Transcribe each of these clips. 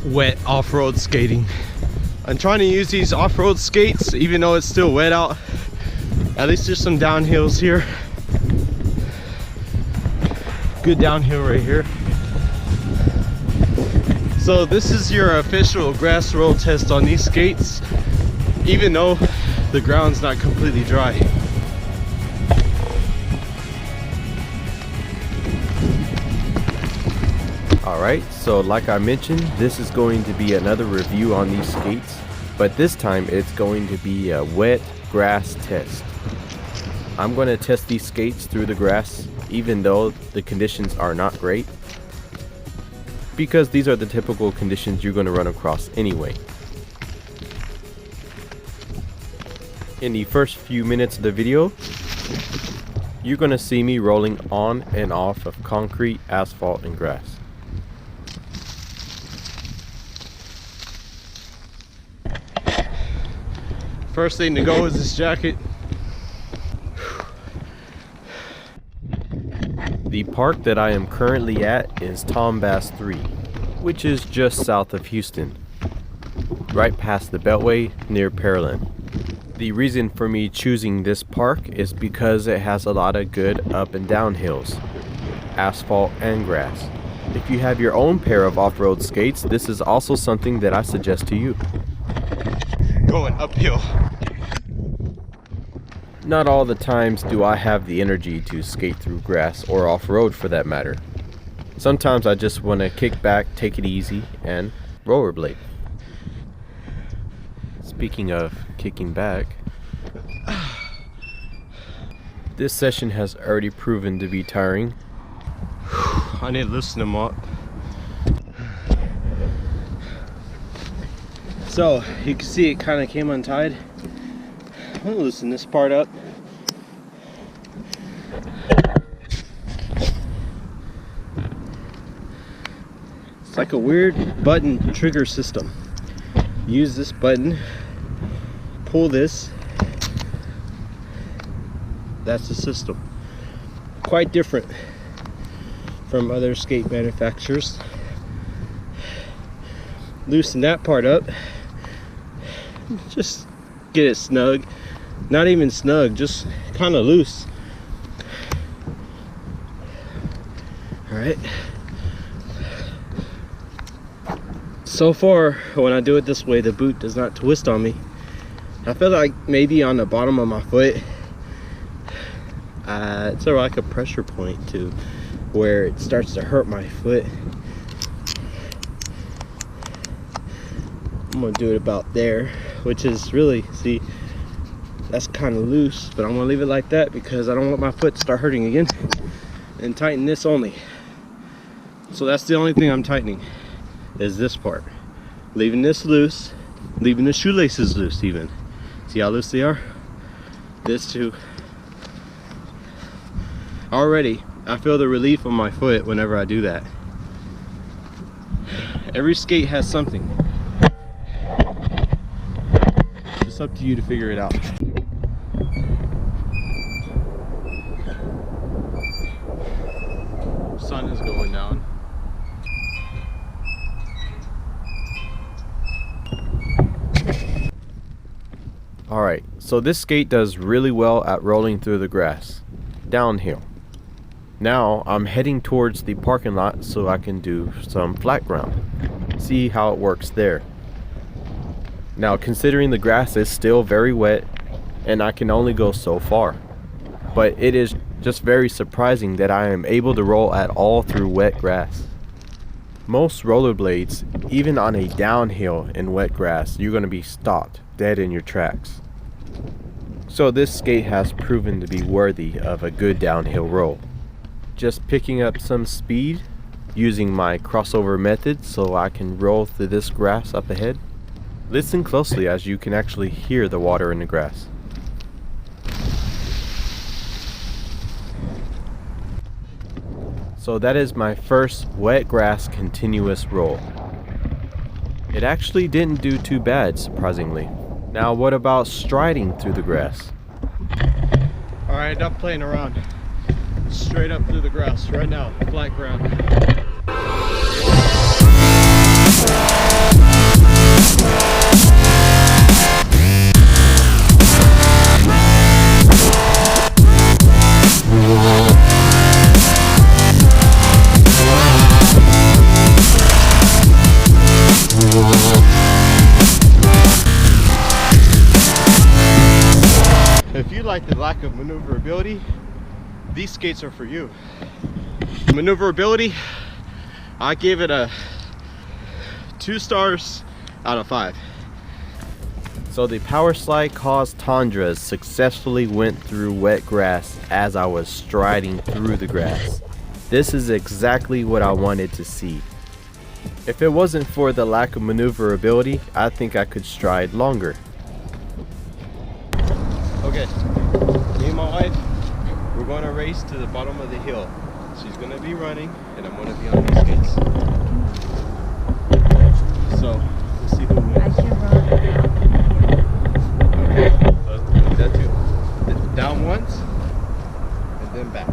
wet off-road skating. I'm trying to use these off-road skates even though it's still wet out. At least there's some downhills here. Good downhill right here. So this is your official grass roll test on these skates, even though the ground's not completely dry. Alright, so like I mentioned, this is going to be another review on these skates, but this time it's going to be a wet grass test. I'm going to test these skates through the grass, even though the conditions are not great, because these are the typical conditions you're going to run across anyway. In the first few minutes of the video, you're going to see me rolling on and off of concrete, asphalt, and grass. First thing to go is this jacket. The park that I am currently at is Tom Bass 3, which is just south of Houston, right past the Beltway near Pearland. The reason for me choosing this park is because it has a lot of good up and down hills, asphalt and grass. If you have your own pair of off-road skates, this is also something that I suggest to you. Going uphill. Not all the times do I have the energy to skate through grass or off-road for that matter. Sometimes I just want to kick back, take it easy, and rollerblade. Speaking of kicking back, this session has already proven to be tiring. I need to loosen them up. So you can see it kind of came untied. I'm gonna loosen this part up. It's like a weird button trigger system. Use this button, pull this. That's the system. Quite different from other skate manufacturers. Loosen that part up. Just get it snug. Not even snug, just kind of loose. All right. So far, when I do it this way, the boot does not twist on me. I feel like maybe on the bottom of my foot, it's like a pressure point to where it starts to hurt my foot. I'm gonna do it about there, which is really, see, that's kind of loose, but I'm gonna leave it like that because I don't want my foot to start hurting again. And tighten this only. So that's the only thing I'm tightening, is this part. Leaving this loose, leaving the shoelaces loose even. See how loose they are? This too. Already, I feel the relief on my foot whenever I do that. Every skate has something. It's up to you to figure it out. Sun is going down. Alright, so this skate does really well at rolling through the grass, downhill. Now I'm heading towards the parking lot so I can do some flat ground. See how it works there. Now considering the grass is still very wet and I can only go so far, but it is just very surprising that I am able to roll at all through wet grass. Most rollerblades, even on a downhill in wet grass, you're going to be stopped dead in your tracks. So this skate has proven to be worthy of a good downhill roll. Just picking up some speed using my crossover method so I can roll through this grass up ahead. Listen closely as you can actually hear the water in the grass. So that is my first wet grass continuous roll. It actually didn't do too bad, surprisingly. Now what about striding through the grass? Alright, enough playing around. Straight up through the grass right now, flat ground. of maneuverability, these skates are for you. Maneuverability, I gave it a 2 stars out of 5. So the Powerslide Kaze Tundra successfully went through wet grass as I was striding through the grass. This is exactly what I wanted to see. If it wasn't for the lack of maneuverability, I think I could stride longer. Okay, me and my wife, we're going to race to the bottom of the hill. She's going to be running and I'm going to be on these skates. So, we'll see who wins. I can run. Okay, let's do that too. Down once and then back.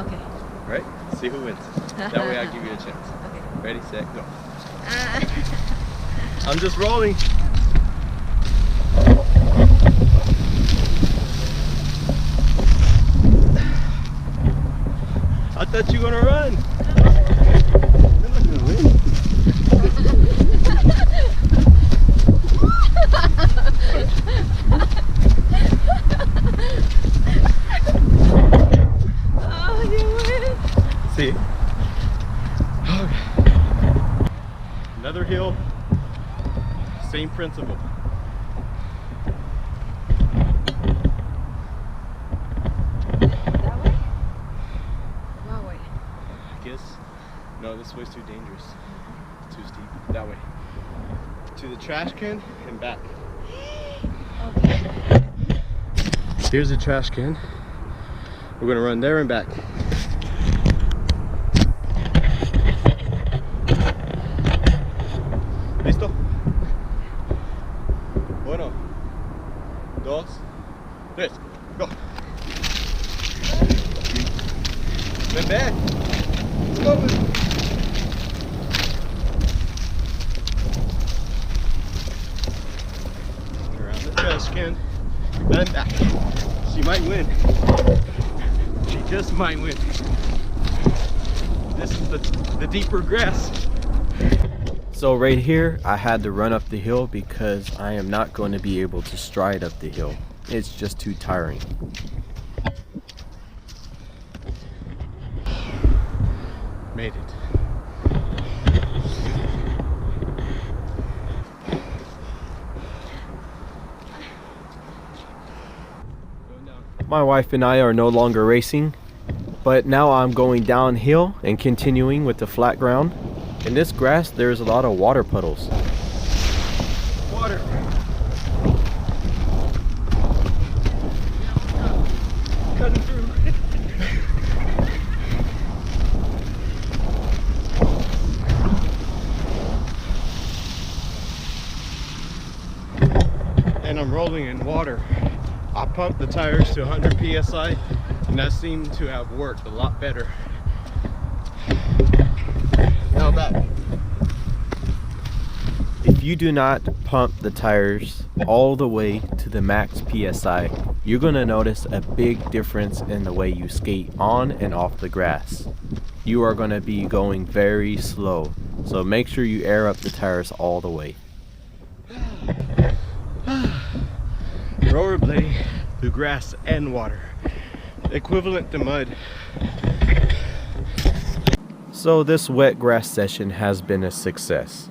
Okay. Right? See who wins. That way I give you a chance. Okay. Ready, set, go. I'm just rolling. I thought you were gonna run. I'm not gonna win. Oh, you win. See? Okay. Another hill, same principle. That way? What way? I guess, no, this way's too dangerous. Too steep. That way. To the trash can and back. Okay. Here's the trash can. We're gonna run there and back. ¿Listo? 1, 2, 3, go. Ven back. Let's go. Around the trash can and back. She might win. She just might win. This is the deeper grass. So right here, I had to run up the hill because I am not going to be able to stride up the hill. It's just too tiring. Made it. My wife and I are no longer racing, but now I'm going downhill and continuing with the flat ground. In this grass, there's a lot of water puddles. Water. Cutting through. And I'm rolling in water. I pumped the tires to 100 psi and that seemed to have worked a lot better. Now back. If you do not pump the tires all the way to the max PSI, you're going to notice a big difference in the way you skate on and off the grass. You are going to be going very slow, so make sure you air up the tires all the way. Rollerblading through grass and water, equivalent to mud. So this wet grass session has been a success.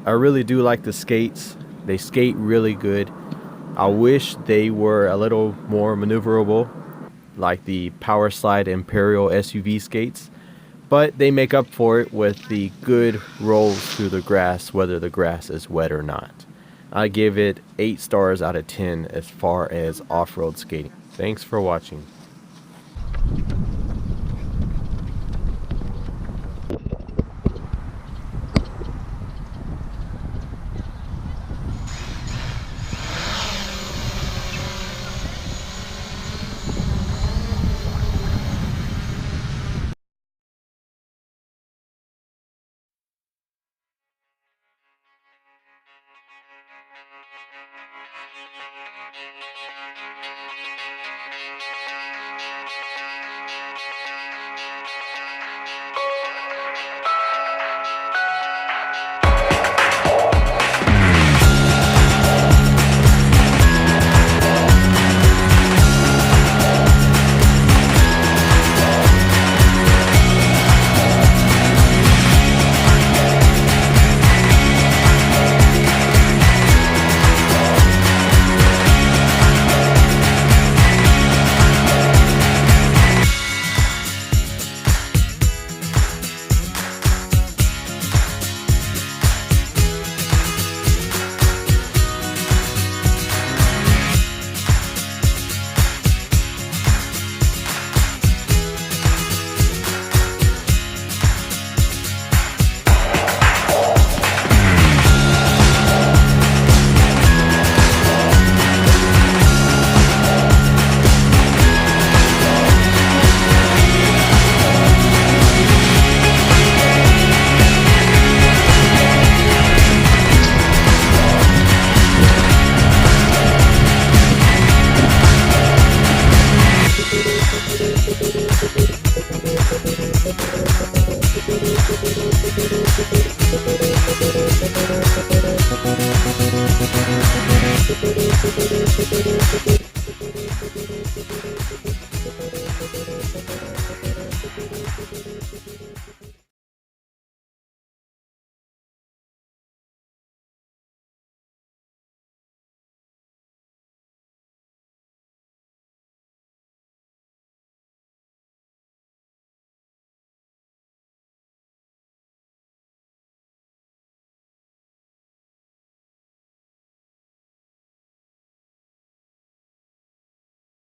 I really do like the skates. They skate really good. I wish they were a little more maneuverable, like the Powerslide Imperial SUV skates, but they make up for it with the good rolls through the grass, whether the grass is wet or not. I give it 8 stars out of 10 as far as off-road skating. Thanks for watching.